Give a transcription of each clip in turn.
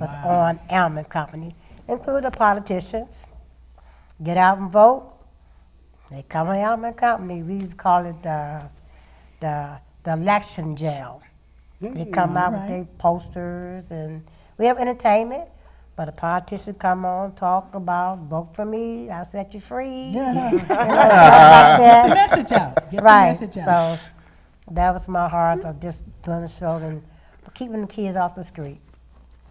was on Almond Company, including the politicians. Get out and vote. They come on Almond Company. We used to call it the election jail. They come out with their posters, and we have entertainment. But a politician come on, talk about, vote for me, I'll set you free. Yeah. Like Get the message out. Get right. the message out. So that was my heart of just doing the show and keeping the kids off the street.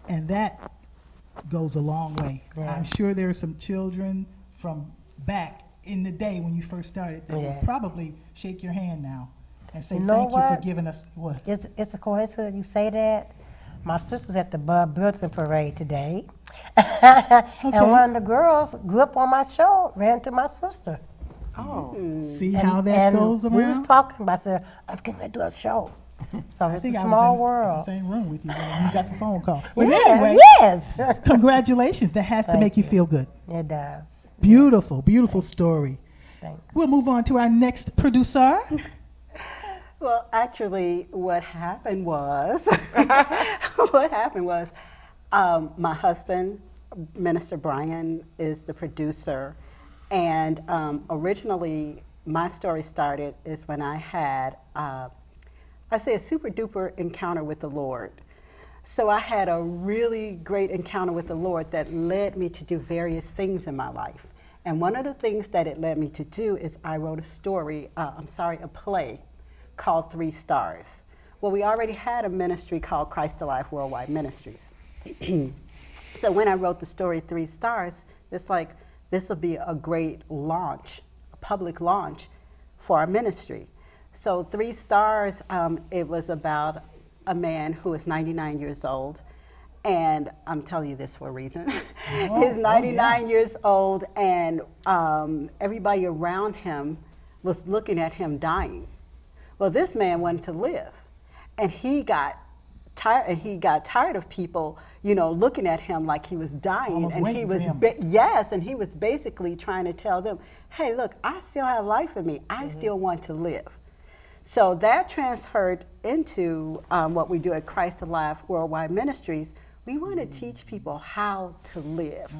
And that goes a long way. Yeah. I'm sure there are some children from back in the day when you first started that will probably shake your hand now and say, thank you for giving us what? It's a coincidence you say that. My sister was at the Bud Bilton parade today. And one of the girls grew up on my show, ran to my sister. Oh. See how that goes around? We was talking about, I said, I'm going to do a show. So it's a small world. I was in the same room with you when you got the phone call. But Yeah, anyway, yes. Congratulations. That has to make you feel good. It does. Beautiful, beautiful story. Thanks. We'll move on to our next producer. Well, actually, what happened was, my husband, Minister Brian, is the producer, and originally my story started is when I had, I say, a super duper encounter with the Lord. So I had a really great encounter with the Lord that led me to do various things in my life. And one of the things that it led me to do is I wrote a play called 3 Stars. Well, we already had a ministry called Christ Alive Worldwide Ministries. So when I wrote the story 3 Stars, it's like, this will be a great launch, a public launch for our ministry. So 3 Stars, it was about a man who is 99 years old. And I'm telling you this for a reason. He's 99 years old, and everybody around him was looking at him dying. Well, this man wanted to live, and he got tired. And he got tired of people, looking at him like he was dying. Almost and he was and he was basically trying to tell them, "Hey, look, I still have life in me. I still want to live." So that transferred into what we do at Christ Alive Worldwide Ministries. We want to teach people how to live.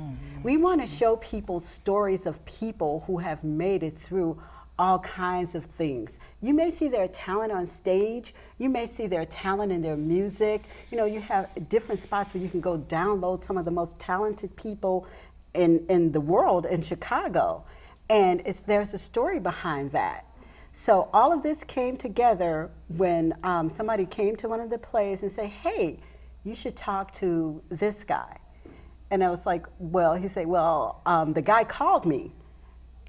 We want to show people stories of people who have made it through all kinds of things. You may see their talent on stage. You may see their talent in their music. You have different spots where you can go download some of the most talented people in the world in Chicago. And there's a story behind that. So all of this came together when somebody came to one of the plays and say, "Hey, you should talk to this guy." And I was like, well, he said, well, the guy called me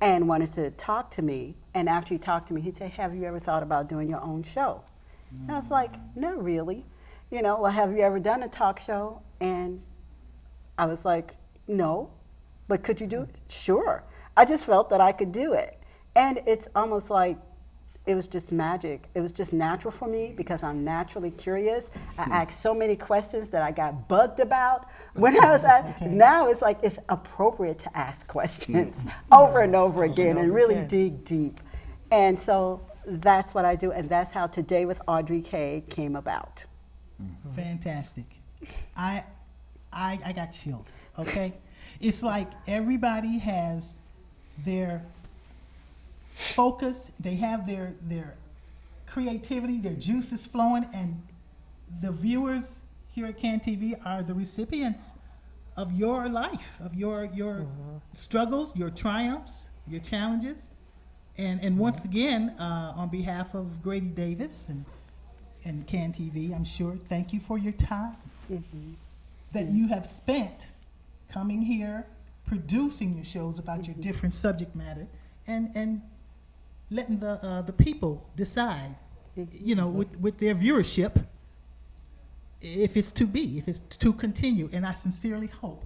and wanted to talk to me. And after he talked to me, he said, "Have you ever thought about doing your own show?" And I was like, "Not really. Well, have you ever done a talk show?" And I was like, "No, but could you do it?" "Sure." I just felt that I could do it. And it's almost like, it was just magic. It was just natural for me because I'm naturally curious. I asked so many questions that I got bugged about when I was at. Now it's like it's appropriate to ask questions over and over again and really dig deep. And so that's what I do, and that's how Today with Audrey K came about. Fantastic. I got chills, okay? It's like everybody has their focus, they have their creativity, their juices flowing, and the viewers here at CAN TV are the recipients of your life, of your struggles, your triumphs, your challenges. And once again, on behalf of Grady Davis and CAN TV, I'm sure, thank you for your time that you have spent coming here, producing your shows about your different subject matter, and letting the people decide, with their viewership, if it's to continue. And I sincerely hope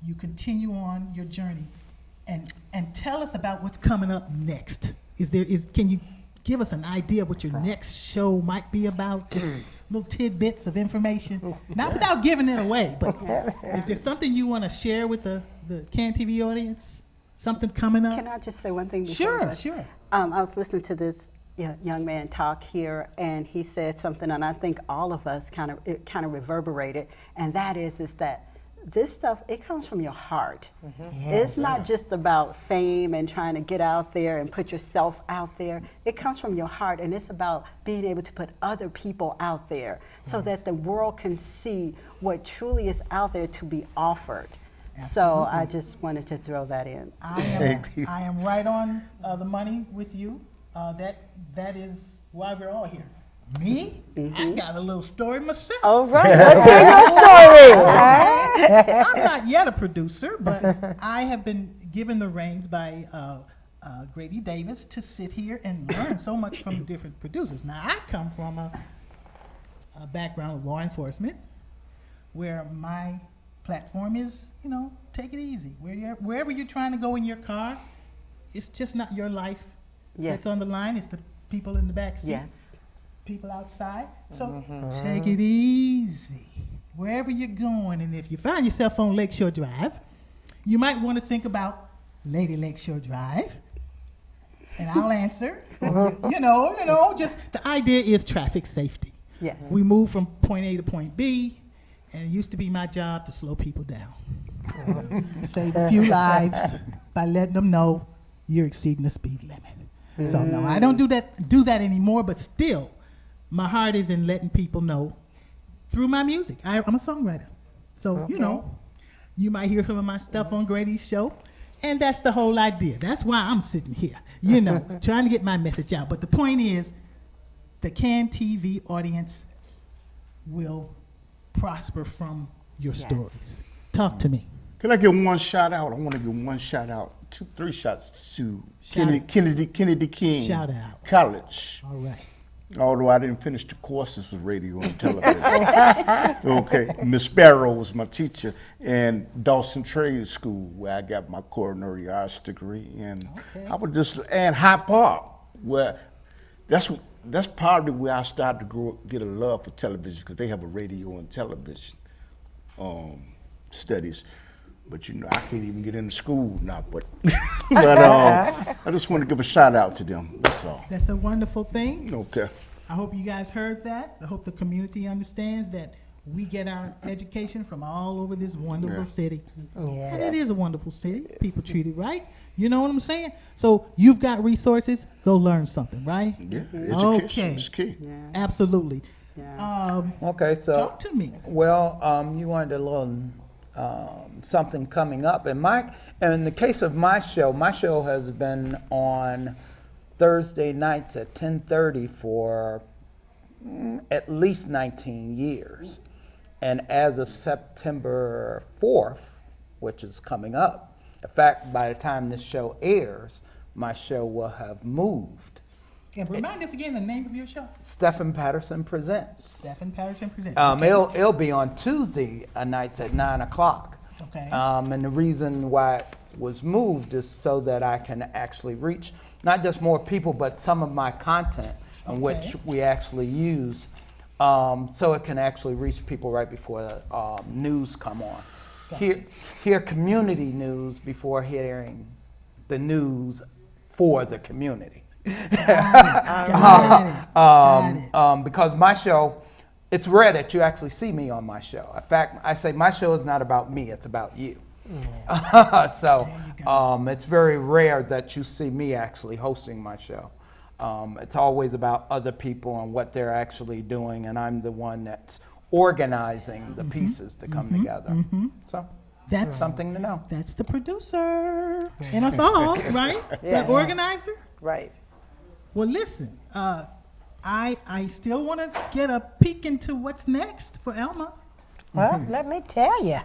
you continue on your journey, and tell us about what's coming up next. Can you give us an idea what your next show might be about? Just little tidbits of information, not without giving it away, but is there something you want to share with the CAN TV audience? Something coming up? Can I just say one thing? Sure. I was listening to this young man talk here, and he said something, and I think all of us it kind of reverberated, and that is that this stuff, it comes from your heart. It's not just about fame and trying to get out there and put yourself out there. It comes from your heart, and it's about being able to put other people out there so that the world can see what truly is out there to be offered. So I just wanted to throw that in. I am right on the money with you. That is why we're all here. Me? I got a little story myself. All right, let's hear your story. I'm not yet a producer, but I have been given the reins by Grady Davis to sit here and learn so much from the different producers. Now, I come from a background of law enforcement, where my platform is, take it easy. Wherever you're trying to go in your car, it's just not your life that's on the line. It's the people in the back seat. Yes. People outside. So take it easy wherever you're going. And if you find yourself on Lakeshore Drive, you might want to think about Lady Lakeshore Drive. And I'll answer. Just the idea is traffic safety. Yes. We move from point A to point B, and it used to be my job to slow people down. Save a few lives by letting them know you're exceeding the speed limit. So no, I don't do that anymore, but still, my heart is in letting people know through my music. I'm a songwriter. So, you might hear some of my stuff on Grady's show, and that's the whole idea. That's why I'm sitting here, trying to get my message out. But the point is, the CAN TV audience will prosper from your stories. Talk to me. Can I give one shout out? I want to give one shout out. 3 shots to Kennedy King Shout out. College. All right. Although I didn't finish the courses with radio and television. Okay. Miss Sparrow was my teacher, and Dawson Trade School, where I got my culinary arts degree. And I would and High Park, where that's probably where I started to get a love for television, because they have a radio and television studies. But I can't even get into school now. But I just want to give a shout out to them. That's all. That's a wonderful thing. Okay. I hope you guys heard that. I hope the community understands that we get our education from all over this wonderful city. And it is a wonderful city. People treat it right. You know what I'm saying? So you've got resources. Go learn something, right? Yeah. Education is key. Yeah. Absolutely. Yeah. Okay, so Talk to me. well, you wanted a little something coming up, and in the case of my show has been on Thursday nights at 10:30 for at least 19 years, and as of September 4th, which is coming up, in fact, by the time this show airs, my show will have moved. And remind us again the name of your show. Stephen Patterson Presents. Stephen Patterson Presents. It'll be on Tuesday nights at 9 o'clock. Okay. And the reason why it was moved is so that I can actually reach not just more people, but some of my content, in which we actually use, so it can actually reach people right before the news come on. Gotcha. Hear community news before hearing the news for the community. Because my show, it's rare that you actually see me on my show. In fact, I say my show is not about me, it's about you. So it's very rare that you see me actually hosting my show. It's always about other people and what they're actually doing, and I'm the one that's organizing the pieces to come together. So that's something to know. That's the producer and us all, right? The organizer. Right. Well, listen, I still want to get a peek into what's next for Elma. Well, let me tell you.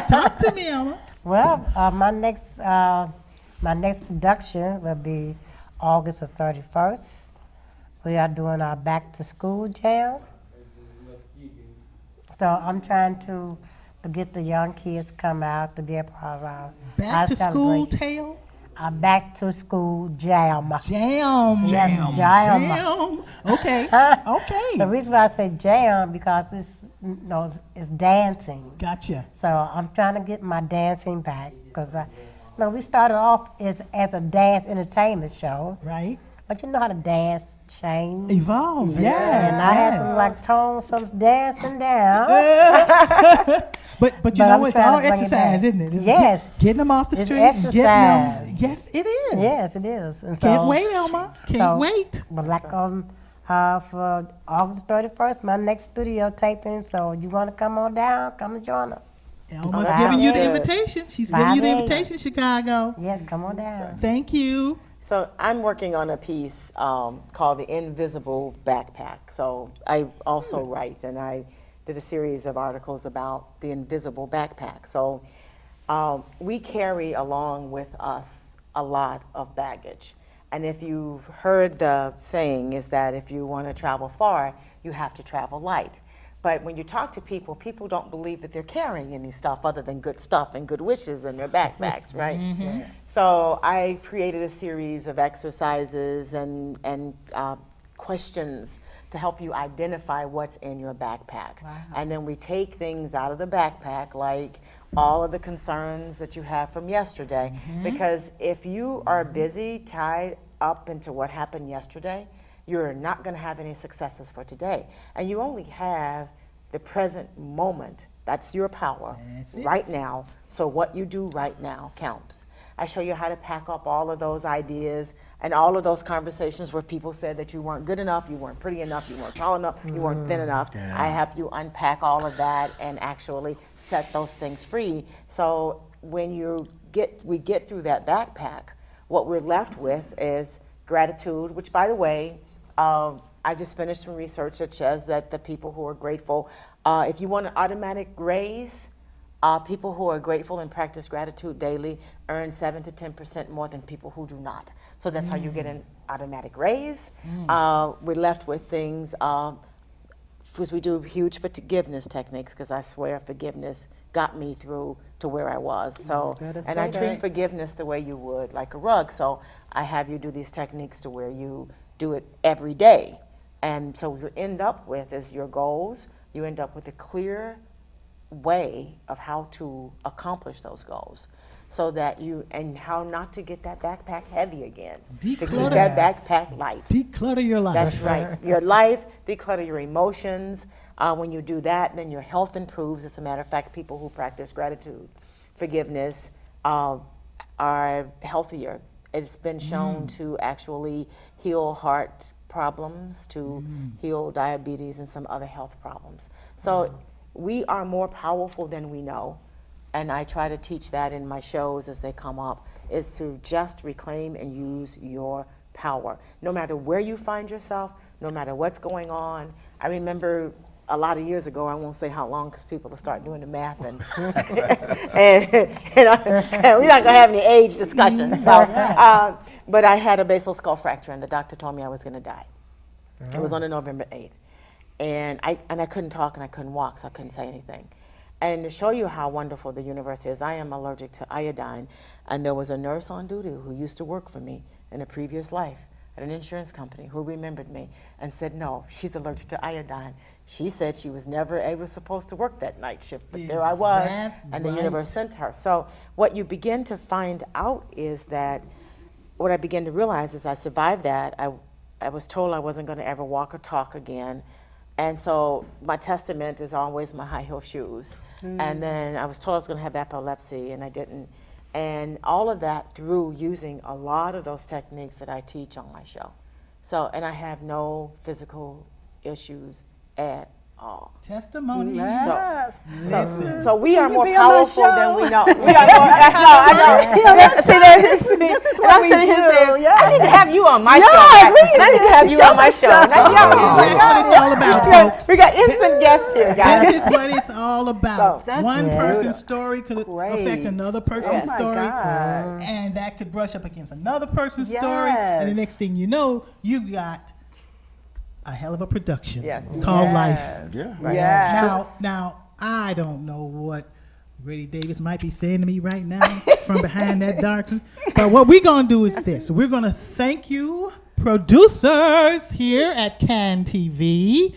Talk to me, Elma. Well, my next production will be August the 31st. We are doing our back to school jam. So I'm trying to get the young kids come out to be a part of our Back to school celebration. tale? Our back to school jam. Jam. Yes, jam. Jam. Okay. The Okay. reason why I say jam because it's dancing. Gotcha. So I'm trying to get my dancing back because No, we started off as a dance entertainment show, Right? but you know how the dance changed. Evolve, yes. And I had yes. some like tone some dancing down. But you But know I'm it's trying to all bring it exercise, back. isn't it? It's Yes. Getting them off the It's street. and Getting them. exercise. Yes, it is. Yes, it is. And so, Can't wait, Elma. Can't so- wait. But like on for August 31st, my next studio taping. So you want to come on down? Come and join us. Elma's that's giving you the good. invitation. She's giving you the 5-8. invitation, Chicago. Yes, come on down. Thank you. So I'm working on a piece called The Invisible Backpack. So I also write, and I did a series of articles about the invisible backpack. So we carry along with us a lot of baggage. And if you've heard the saying is that if you want to travel far, you have to travel light. But when you talk to people, people don't believe that they're carrying any stuff other than good stuff and good wishes in their backpacks, right? So I created a series of exercises and questions to help you identify what's in your backpack. And then we take things out of the backpack, like all of the concerns that you have from yesterday. Because if you are busy, tied up into what happened yesterday, you're not going to have any successes for today. And you only have the present moment. That's your power right now. So what you do right now counts. I show you how to pack up all of those ideas and all of those conversations where people said that you weren't good enough, you weren't pretty enough, you weren't tall enough, you weren't thin enough. I help you unpack all of that and actually set those things free. So when we get through that backpack, what we're left with is gratitude, which, by the way, I just finished some research that says that the people who are grateful, if you want an automatic raise, people who are grateful and practice gratitude daily earn 7 to 10% more than people who do not. So that's how you get an automatic raise. We're left with things, because we do huge forgiveness techniques, because I swear forgiveness got me through to where I was. So, and I treat forgiveness the way you would like a rug. So I have you do these techniques to where you do it every day. And so what you end up with is your goals. You end up with a clear way of how to accomplish those goals, so that and how not to get that backpack heavy again. To keep Declutter. that backpack light. Declutter your life. That's right. Your life, declutter your emotions. When you do that, then your health improves. As a matter of fact, people who practice gratitude, forgiveness, are healthier. It's been shown to actually heal heart problems, to heal diabetes and some other health problems. So we are more powerful than we know. And I try to teach that in my shows as they come up, is to just reclaim and use your power. No matter where you find yourself, no matter what's going on. I remember a lot of years ago, I won't say how long because people will start doing the math, and, and we're not going to have any age discussions. So, but I had a basal skull fracture, and the doctor told me I was going to die. It was on November 8th. And I couldn't talk and I couldn't walk, so I couldn't say anything. And to show you how wonderful the universe is, I am allergic to iodine, and there was a nurse on duty who used to work for me in a previous life at an insurance company who remembered me and said, no, she's allergic to iodine. She said she was never ever supposed to work that night shift, but there I was, and the universe sent her. So what you begin to find out is that, what I began to realize is I survived that. I was told I wasn't going to ever walk or talk again. And so my testament is always my high heel shoes. And then I was told I was going to have epilepsy, and I didn't. And all of that through using a lot of those techniques that I teach on my show. So, and I have no physical issues at all. Testimony. Yes. So we are more be on my powerful show? than we know. We are more, This is what I'm we sitting here do, saying, yeah. I need to have you on my Yes, show. we I need to have you on my show. That's what it's all about, folks. We got instant guests here, guys. This is what it's all about. That's One good. person's story could Great. affect another person's Oh my story, God. and that could brush up against another person's story, and the Yes. next thing you know, you've got a hell of a production Yes. called Life. Yeah. Yes. Now, I don't know what Grady Davis might be saying to me right now from behind that darkness, but what we're going to do is this. We're going to thank you, producers here at Can TV.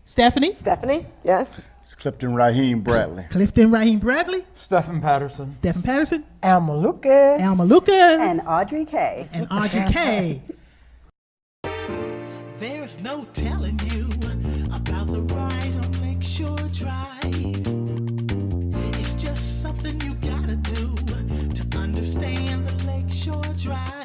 Stephanie, Stephanie, yes. It's Clifton Raheem Bradley. Clifton Raheem Bradley, Stephen Patterson. Stephen Patterson, Alma Lucas. Alma Lucas, And Audrey K. and Audrey K. There's no telling you about the ride on Lakeshore Drive. It's just something you gotta do to understand the Lakeshore Drive.